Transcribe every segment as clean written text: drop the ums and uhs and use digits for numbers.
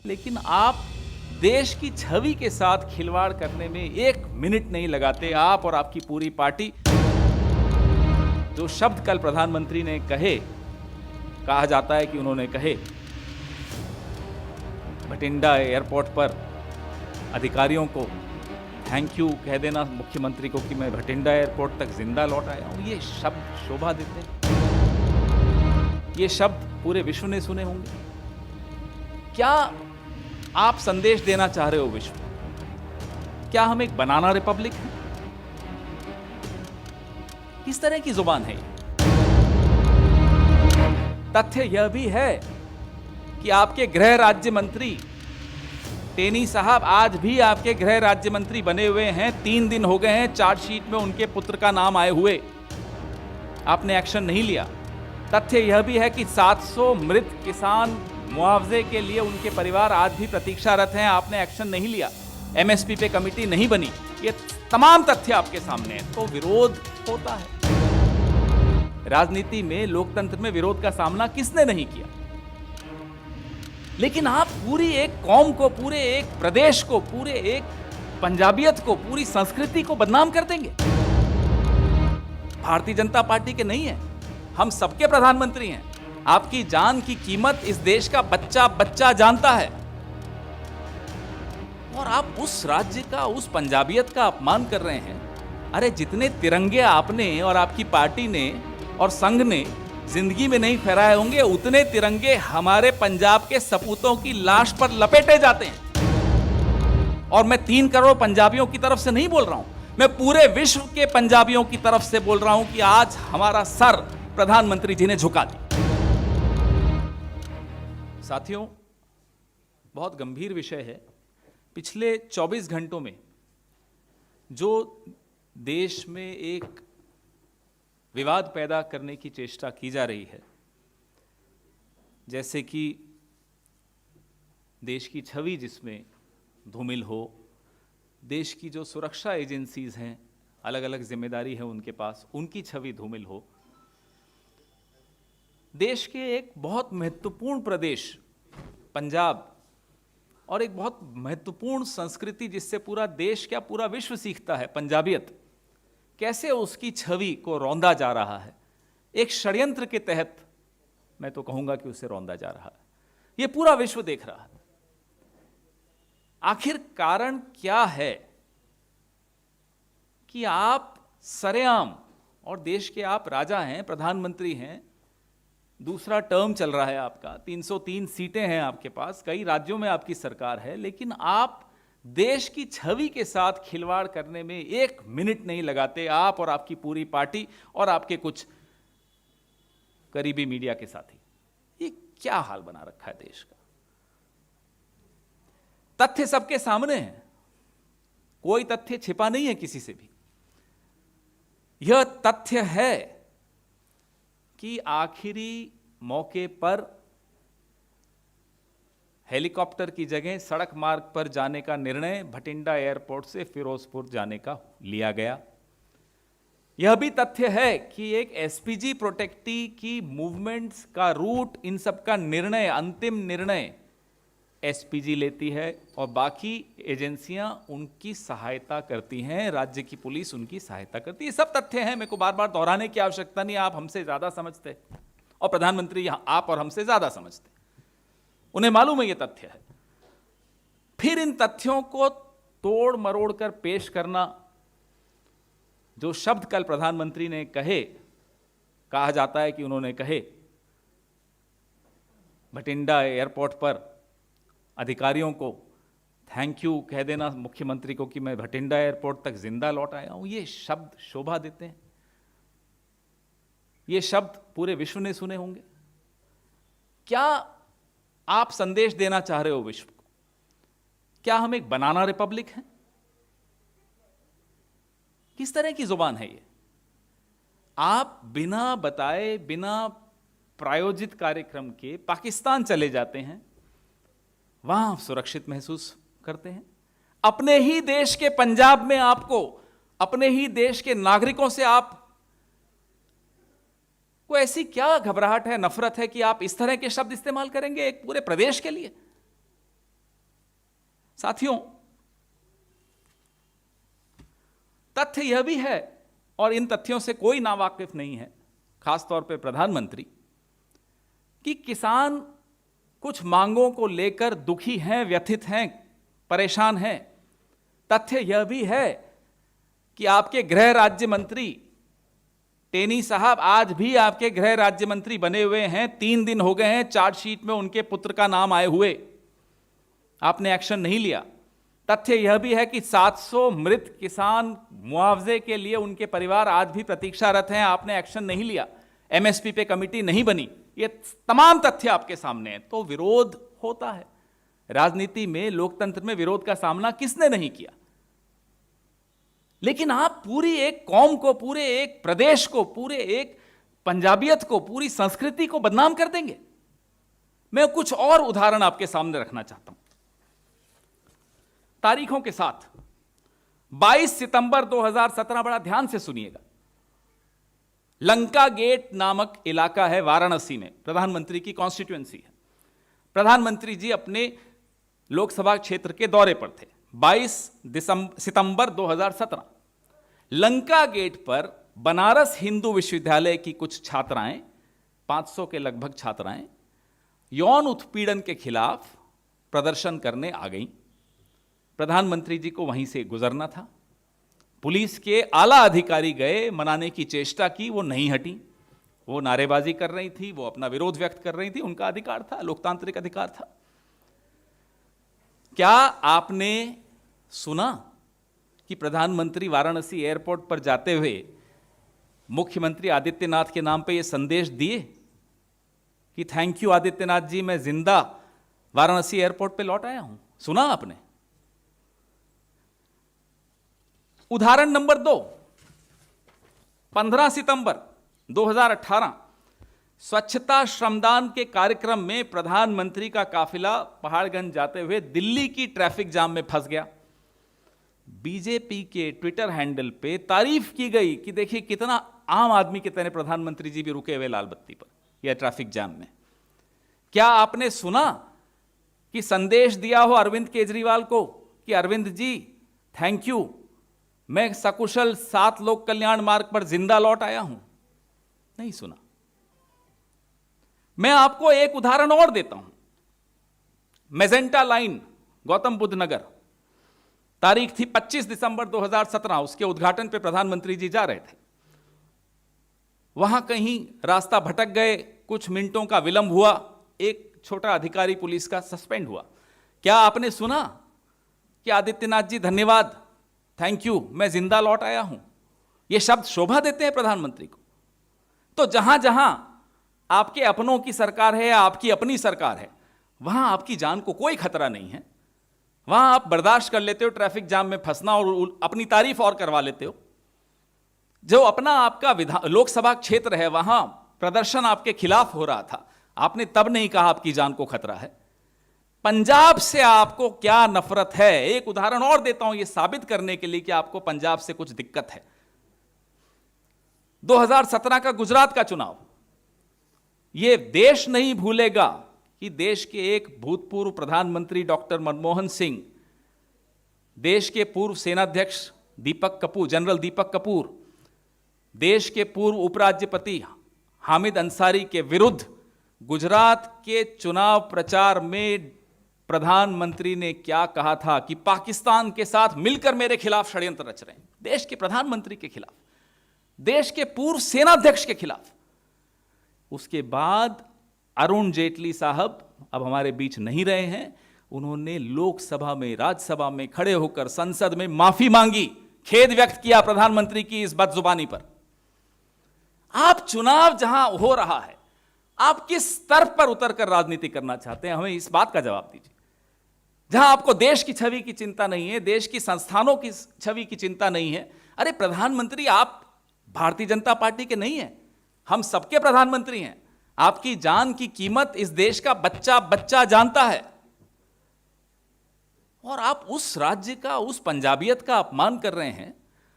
लेकिन आप देश की छवि के साथ खिलवाड़ करने में एक मिनट नहीं लगाते, आप और आपकी पूरी पार्टी। जो शब्द कल प्रधानमंत्री ने कहे, कहा जाता है कि उन्होंने कहे भटिंडा एयरपोर्ट पर अधिकारियों को थैंक यू कह देना मुख्यमंत्री को कि मैं भटिंडा एयरपोर्ट तक जिंदा लौट आया हूं, ये शब्द शोभा देते हैं। ये शब्द पूरे विश्व ने सुने होंगे। क्या आप संदेश देना चाह रहे हो विश्व को? क्या हम एक बनाना रिपब्लिक हैं? किस तरह की जुबान है ये? तथ्य यह भी है कि आपके गृह राज्य मंत्री टेनी साहब आज भी आपके गृह राज्य मंत्री बने हुए हैं। 3 दिन हो गए हैं चार्जशीट में उनके पुत्र का नाम आए हुए, आपने एक्शन नहीं लिया। तथ्य यह भी है कि 700 मृत किसान मुआवजे के लिए उनके परिवार आज भी प्रतीक्षारत हैं, आपने एक्शन नहीं लिया। एमएसपी पे कमेटी नहीं बनी। ये तमाम तथ्य आपके सामने हैं, तो विरोध होता है। राजनीति में, लोकतंत्र में विरोध का सामना किसने नहीं किया? लेकिन आप पूरी एक कौम को, पूरे एक प्रदेश को, पूरे एक पंजाबियत को, पूरी संस्कृति को बदनाम कर देंगे। भारतीय जनता पार्टी के नहीं है, हम सबके प्रधानमंत्री हैं। आपकी जान की कीमत इस देश का बच्चा बच्चा जानता है, और आप उस राज्य का, उस पंजाबियत का अपमान कर रहे हैं। अरे जितने तिरंगे आपने और आपकी पार्टी ने और संघ ने जिंदगी में नहीं फहराए होंगे, उतने तिरंगे हमारे पंजाब के सपूतों की लाश पर लपेटे जाते हैं। और मैं 3 करोड़ पंजाबियों की तरफ से नहीं बोल रहा हूं, मैं पूरे विश्व के पंजाबियों की तरफ से बोल रहा हूं कि आज हमारा सर प्रधानमंत्री जी ने झुका दी। साथियों, बहुत गंभीर विषय है। पिछले 24 घंटों में जो देश में एक विवाद पैदा करने की चेष्टा की जा रही है, जैसे कि देश की छवि जिसमें धूमिल हो, देश की जो सुरक्षा एजेंसीज हैं, अलग अलग जिम्मेदारी है उनके पास, उनकी छवि धूमिल हो, देश के एक बहुत महत्वपूर्ण प्रदेश पंजाब और एक बहुत महत्वपूर्ण संस्कृति जिससे पूरा देश क्या पूरा विश्व सीखता है, पंजाबियत, कैसे उसकी छवि को रौंदा जा रहा है। एक षड्यंत्र के तहत मैं तो कहूंगा कि उसे रौंदा जा रहा है। यह पूरा विश्व देख रहा है। आखिर कारण क्या है कि आप सरेआम, और देश के आप राजा हैं, प्रधानमंत्री हैं, दूसरा टर्म चल रहा है आपका, 303 सीटें हैं आपके पास, कई राज्यों में आपकी सरकार है, लेकिन आप देश की छवि के साथ खिलवाड़ करने में एक मिनट नहीं लगाते, आप और आपकी पूरी पार्टी और आपके कुछ करीबी मीडिया के साथी। ये क्या हाल बना रखा है देश का? तथ्य सबके सामने हैं, कोई तथ्य छिपा नहीं है किसी से भी। यह तथ्य है कि आखिरी मौके पर हेलीकॉप्टर की जगह सड़क मार्ग पर जाने का निर्णय भटिंडा एयरपोर्ट से फिरोजपुर जाने का लिया गया। यह भी तथ्य है कि एक एसपीजी प्रोटेक्टी की मूवमेंट्स का रूट, इन सब का निर्णय, अंतिम निर्णय एसपीजी लेती है और बाकी एजेंसियां उनकी सहायता करती हैं, राज्य की पुलिस उनकी सहायता करती है। सब तथ्य हैं, मेरे को बार बार दोहराने की आवश्यकता नहीं, आप हमसे ज्यादा समझते और प्रधानमंत्री आप और हमसे ज्यादा समझते, उन्हें मालूम है ये तथ्य है। फिर इन तथ्यों को तोड़ मरोड़ कर पेश करना, जो शब्द कल प्रधानमंत्री ने कहे, कहा जाता है कि उन्होंने कहे भटिंडा एयरपोर्ट पर अधिकारियों को थैंक यू कह देना मुख्यमंत्री को कि मैं भटिंडा एयरपोर्ट तक जिंदा लौट आया हूं, ये शब्द शोभा देते हैं। ये शब्द पूरे विश्व ने सुने होंगे। क्या आप संदेश देना चाह रहे हो विश्व को? क्या हम एक बनाना रिपब्लिक हैं? किस तरह की जुबान है ये? आप बिना बताए, बिना प्रायोजित कार्यक्रम के पाकिस्तान चले जाते हैं, वहां आप सुरक्षित महसूस करते हैं। अपने ही देश के पंजाब में आपको, अपने ही देश के नागरिकों से आप को ऐसी क्या घबराहट है, नफरत है कि आप इस तरह के शब्द इस्तेमाल करेंगे एक पूरे प्रदेश के लिए? साथियों, तथ्य यह भी है, और इन तथ्यों से कोई नावाकिफ नहीं है, खासतौर पे प्रधानमंत्री, कि किसान कुछ मांगों को लेकर दुखी हैं, व्यथित हैं, परेशान हैं। तथ्य यह भी है कि आपके गृह राज्य मंत्री टेनी साहब आज भी आपके गृह राज्य मंत्री बने हुए हैं। 3 दिन हो गए हैं चार्जशीट में उनके पुत्र का नाम आए हुए, आपने एक्शन नहीं लिया। तथ्य यह भी है कि 700 मृत किसान मुआवजे के लिए उनके परिवार आज भी प्रतीक्षारत हैं, आपने एक्शन नहीं लिया। एमएसपी पे कमेटी नहीं बनी। ये तमाम तथ्य आपके सामने हैं। तो विरोध होता है राजनीति में, लोकतंत्र में विरोध का सामना किसने नहीं किया? लेकिन आप पूरी एक कौम को, पूरे एक प्रदेश को, पूरे एक पंजाबियत को, पूरी संस्कृति को बदनाम कर देंगे। मैं कुछ और उदाहरण आपके सामने रखना चाहता हूं तारीखों के साथ। 22 सितंबर 2017, बड़ा ध्यान से सुनिएगा। लंका गेट नामक इलाका है वाराणसी में, प्रधानमंत्री की कॉन्स्टिट्यूएंसी है। प्रधानमंत्री जी अपने लोकसभा क्षेत्र के दौरे पर थे। 22 सितंबर 2017, लंका गेट पर बनारस हिंदू विश्वविद्यालय की कुछ छात्राएं, 500 के लगभग छात्राएं, यौन उत्पीड़न के खिलाफ प्रदर्शन करने आ गईं। प्रधानमंत्री जी को वहीं से गुजरना था। पुलिस के आला अधिकारी गए, मनाने की चेष्टा की, वो नहीं हटी। वो नारेबाजी कर रही थी, वो अपना विरोध व्यक्त कर रही थी, उनका अधिकार था, लोकतांत्रिक अधिकार था। क्या आपने सुना कि प्रधानमंत्री वाराणसी एयरपोर्ट पर जाते हुए मुख्यमंत्री आदित्यनाथ के नाम पे ये संदेश दिए कि थैंक यू आदित्यनाथ जी, मैं जिंदा वाराणसी एयरपोर्ट पे लौट आया हूं? सुना आपने? उदाहरण नंबर 2, 15 सितंबर 2018, स्वच्छता श्रमदान के कार्यक्रम में प्रधानमंत्री का काफिला पहाड़गंज जाते हुए दिल्ली की ट्रैफिक जाम में फंस गया। बीजेपी के ट्विटर हैंडल पे तारीफ की गई कि देखिए कितना आम आदमी की तरह प्रधानमंत्री जी भी रुके हुए लाल बत्ती पर या ट्रैफिक जाम में। क्या आपने सुना कि संदेश दिया हो अरविंद केजरीवाल को कि अरविंद जी थैंक यू, मैं सकुशल 7 लोक कल्याण मार्ग पर जिंदा लौट आया हूं? नहीं सुना। मैं आपको एक उदाहरण और देता हूं। मेजेंटा लाइन, गौतम बुद्ध नगर, तारीख थी 25 दिसंबर 2017, उसके उद्घाटन पे प्रधानमंत्री जी जा रहे थे। वहां कहीं रास्ता भटक गए, कुछ मिनटों का विलंब हुआ, एक छोटा अधिकारी पुलिस का सस्पेंड हुआ। क्या आपने सुना कि आदित्यनाथ जी धन्यवाद, थैंक यू, मैं जिंदा लौट आया हूं? ये शब्द शोभा देते हैं प्रधानमंत्री को। तो जहां जहां आपके अपनों की सरकार है या आपकी अपनी सरकार है, वहां आपकी जान को कोई खतरा नहीं है। वहां आप बर्दाश्त कर लेते हो ट्रैफिक जाम में फंसना और अपनी तारीफ और करवा लेते हो। जो अपना आपका लोकसभा क्षेत्र है, वहां प्रदर्शन आपके खिलाफ हो रहा था, आपने तब नहीं कहा आपकी जान को खतरा है। पंजाब से आपको क्या नफरत है? एक उदाहरण और देता हूं यह साबित करने के लिए कि आपको पंजाब से कुछ दिक्कत है। 2017 का गुजरात का चुनाव, यह देश नहीं भूलेगा कि देश के एक भूतपूर्व प्रधानमंत्री डॉक्टर मनमोहन सिंह, देश के पूर्व सेनाध्यक्ष दीपक कपूर, जनरल दीपक कपूर, देश के पूर्व उपराज्यपति हामिद अंसारी के विरुद्ध गुजरात के चुनाव प्रचार में प्रधानमंत्री ने क्या कहा था कि पाकिस्तान के साथ मिलकर मेरे खिलाफ षड्यंत्र रच रहे हैं। देश के प्रधानमंत्री के खिलाफ, देश के पूर्व सेनाध्यक्ष के खिलाफ। उसके बाद अरुण जेटली साहब अब हमारे बीच नहीं रहे हैं, उन्होंने लोकसभा में, राज्यसभा में खड़े होकर संसद में माफी मांगी, खेद व्यक्त किया प्रधानमंत्री की इस बदजुबानी पर। आप चुनाव जहां हो रहा है, आप किस स्तर पर उतरकर राजनीति करना चाहते हैं? हमें इस बात का जवाब दीजिए। जहां आपको देश की छवि की चिंता नहीं है, देश की संस्थानों की छवि की चिंता नहीं है। अरे प्रधानमंत्री आप भारतीय जनता पार्टी के नहीं हैं, हम सबके प्रधानमंत्री हैं। आपकी जान की कीमत इस देश का बच्चा बच्चा जानता है, और आप उस राज्य का, उस पंजाबियत का अपमान कर रहे हैं।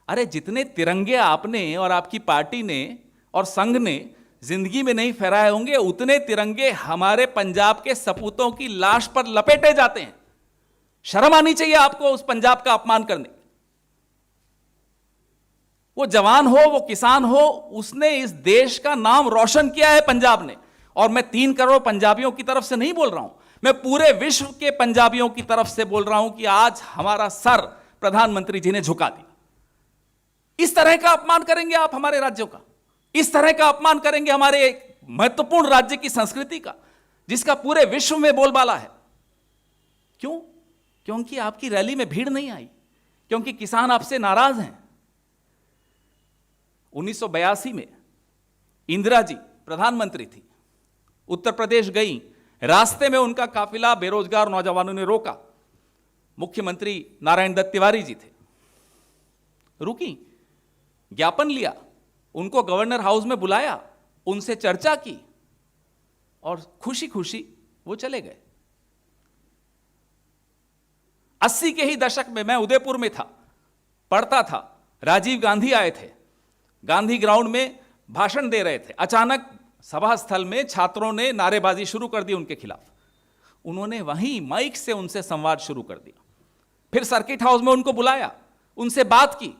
अरे जितने तिरंगे आपने और आपकी पार्टी ने और संघ ने जिंदगी में नहीं फहराए होंगे, उतने तिरंगे हमारे पंजाब के सपूतों की लाश पर लपेटे जाते हैं। शर्म आनी चाहिए आपको उस पंजाब का अपमान करने। वो जवान हो, वो किसान हो, उसने इस देश का नाम रोशन किया है पंजाब ने। और मैं 3 करोड़ पंजाबियों की तरफ से नहीं बोल रहा हूं, मैं पूरे विश्व के पंजाबियों की तरफ से बोल रहा हूं कि आज हमारा सर प्रधानमंत्री जी ने झुका दिया। इस तरह का अपमान करेंगे आप हमारे राज्यों का? इस तरह का अपमान करेंगे हमारे महत्वपूर्ण राज्य की संस्कृति का, जिसका पूरे विश्व में बोलबाला है? क्यों? क्योंकि आपकी रैली में भीड़ नहीं आई, क्योंकि किसान आपसे नाराज हैं। 1982 में इंदिरा जी प्रधानमंत्री थी, उत्तर प्रदेश गई, रास्ते में उनका काफिला बेरोजगार नौजवानों ने रोका। मुख्यमंत्री नारायण दत्त तिवारी जी थे, रुकी, ज्ञापन लिया, उनको गवर्नर हाउस में बुलाया, उनसे चर्चा की और खुशी खुशी वो चले गए। 80 के ही दशक में मैं उदयपुर में था, पढ़ता था, राजीव गांधी आए थे, गांधी ग्राउंड में भाषण दे रहे थे। अचानक सभा स्थल में छात्रों ने नारेबाजी शुरू कर दी उनके खिलाफ। उन्होंने वहीं माइक से उनसे संवाद शुरू कर दिया। फिर सर्किट हाउस में उनको बुलाया, उनसे बात की।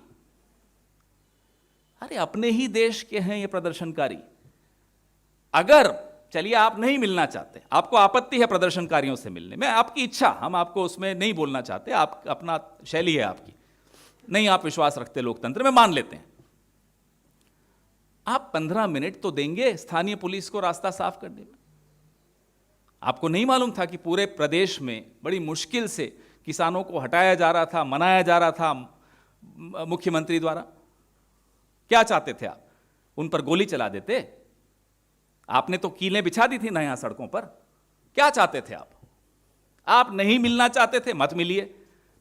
अरे अपने ही देश के हैं ये प्रदर्शनकारी। अगर चलिए आप नहीं मिलना चाहते, आपको आपत्ति है प्रदर्शनकारियों से मिलने में, आपकी इच्छा, हम आपको उसमें नहीं बोलना चाहते, आप अपना शैली है आपकी, नहीं आप विश्वास रखते लोकतंत्र में, मान लेते हैं। आप 15 मिनट तो देंगे स्थानीय पुलिस को रास्ता साफ करने में? आपको नहीं मालूम था कि पूरे प्रदेश में बड़ी मुश्किल से किसानों को हटाया जा रहा था, मनाया जा रहा था मुख्यमंत्री द्वारा? क्या चाहते थे आप? उन पर गोली चला देते? आपने तो कीलें बिछा दी थी ना यहां सड़कों पर। क्या चाहते थे आप? आप नहीं मिलना चाहते थे, मत मिलिए।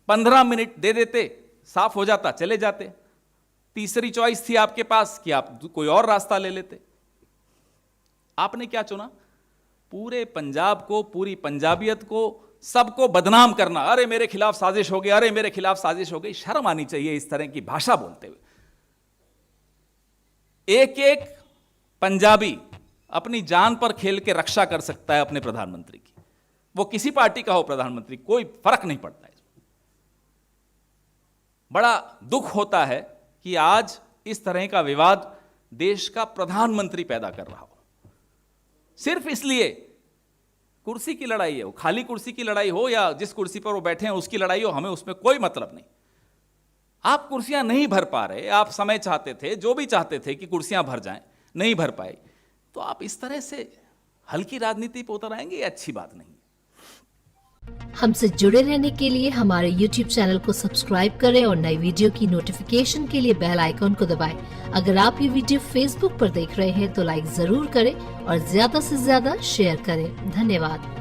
15 मिनट दे देते, साफ हो जाता, चले जाते। तीसरी चॉइस थी आपके पास कि आप कोई और रास्ता ले लेते। आपने क्या चुना? पूरे पंजाब को, पूरी पंजाबियत को, सबको बदनाम करना। अरे मेरे खिलाफ साजिश हो गई, अरे मेरे खिलाफ साजिश हो गई। शर्म आनी चाहिए इस तरह की भाषा बोलते हुए। एक एक पंजाबी अपनी जान पर खेल के रक्षा कर सकता है अपने प्रधानमंत्री की, वो किसी पार्टी का हो प्रधानमंत्री, कोई फर्क नहीं पड़ता है। बड़ा दुख होता है कि आज इस तरह का विवाद देश का प्रधानमंत्री पैदा कर रहा हो, सिर्फ इसलिए कुर्सी की लड़ाई है, वो खाली कुर्सी की लड़ाई हो या जिस कुर्सी पर वो बैठे हैं उसकी लड़ाई हो, हमें उसमें कोई मतलब नहीं। आप कुर्सियां नहीं भर पा रहे, आप समय चाहते थे, जो भी चाहते थे कि कुर्सियां भर जाएं, नहीं भर पाए, तो आप इस तरह से हल्की राजनीति पर उतर आएंगे, ये अच्छी बात नहीं। हमसे जुड़े रहने के लिए हमारे YouTube चैनल को सब्सक्राइब करें और नई वीडियो की नोटिफिकेशन के लिए बेल आइकॉन को दबाएं। अगर आप ये वीडियो Facebook पर देख रहे हैं तो लाइक जरूर करें और ज्यादा से ज्यादा शेयर करें। धन्यवाद।